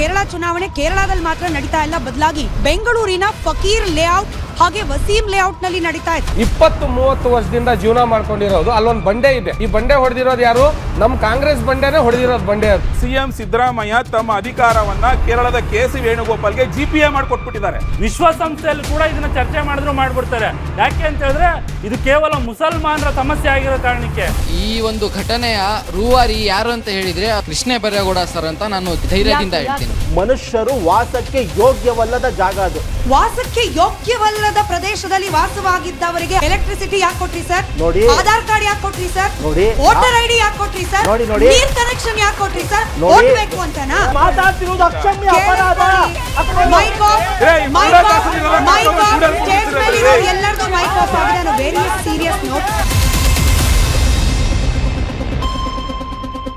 ಕೇರಳ ಚುನಾವಣೆ ಕೇರಳದಲ್ಲಿ ಮಾತ್ರ ನಡೀತಾ ಇಲ್ಲ, ಬದಲಾಗಿ ಬೆಂಗಳೂರಿನ ಫಕೀರ್ ಲೇಔಟ್ ಹಾಗೆ ವಸೀಂ ಲೇಔಟ್ ನಲ್ಲಿ ನಡೀತಾ ಇದೆ. 20-30 ವರ್ಷದಿಂದ ಜೀವನ ಮಾಡ್ಕೊಂಡಿರೋದು ಅಲ್ಲೊಂದು ಬಂಡೆ ಇದೆ. ಈ ಬಂಡೆ ಹೊಡೆದಿರೋದು ಯಾರು? ನಮ್ ಕಾಂಗ್ರೆಸ್ ಬಂಡೆನೇ ಹೊಡೆದಿರೋದು ಬಂಡೆ ಅದು. ಸಿಎಂ ಸಿದ್ದರಾಮಯ್ಯ ತಮ್ಮ ಅಧಿಕಾರವನ್ನ ಕೇರಳದ ಕೆ.ಸಿ. ವೇಣುಗೋಪಾಲ್ಗೆ ಜಿಪಿಎ ಮಾಡಿಕೊಟ್ಬಿಟ್ಟಿದ್ದಾರೆ. ವಿಶ್ವಸಂಸ್ಥೆಯಲ್ಲಿ ಕೂಡ ಇದನ್ನ ಚರ್ಚೆ ಮಾಡಿದ್ರು ಮಾಡ್ಬಿಡ್ತಾರೆ. ಯಾಕೆ ಅಂತ ಹೇಳಿದ್ರೆ ಇದು ಕೇವಲ ಮುಸಲ್ಮಾನರ ಸಮಸ್ಯೆ ಆಗಿರೋ ಕಾರಣಕ್ಕೆ. ಈ ಒಂದು ಘಟನೆಯ ರೂವಾರಿ ಯಾರು ಅಂತ ಹೇಳಿದ್ರೆ ಕೃಷ್ಣ ಬೈರೇಗೌಡ ಸರ್ ಅಂತ ನಾನು ಧೈರ್ಯದಿಂದ ಹೇಳ್ತೀನಿ. ಮನುಷ್ಯರು ವಾಸಕ್ಕೆ ಯೋಗ್ಯವಲ್ಲದ ಜಾಗ ಅದು. ವಾಸಕ್ಕೆ ಯೋಗ್ಯವಲ್ಲದ ಪ್ರದೇಶದಲ್ಲಿ ವಾಸವಾಗಿದ್ದವರಿಗೆ ಎಲೆಕ್ಟ್ರಿಸಿಟಿ ಯಾಕೆ ಕೊಟ್ರಿ ಸರ್? ನೋಡಿ, ಆಧಾರ್ ಕಾರ್ಡ್ ಯಾಕೆ ಕೊಟ್ರಿ ಸರ್? ನೋಡಿ, ವೋಟರ್ ಐಡಿ ಯಾಕೆ ಕೊಟ್ರಿ ಸರ್? ನೋಡಿ, ನೀರ್ ಕನೆಕ್ಷನ್ ಯಾಕೆ ಕೊಟ್ರಿ ಸರ್? ನೋಡಿ, ವೋಟ್ ಬೇಕು ಅಂತನಾ? ಮಾತಾಡ್ತಿರೋದು ಅಕ್ಷಮ್ಯ ಅಪರಾಧ. Mic off, mic off, mic off, stage ಮೇಲೆ ಎಲ್ಲರದು ಮೈಕ್ ಆಫ್ ಆಗಿದೆ. Very serious note.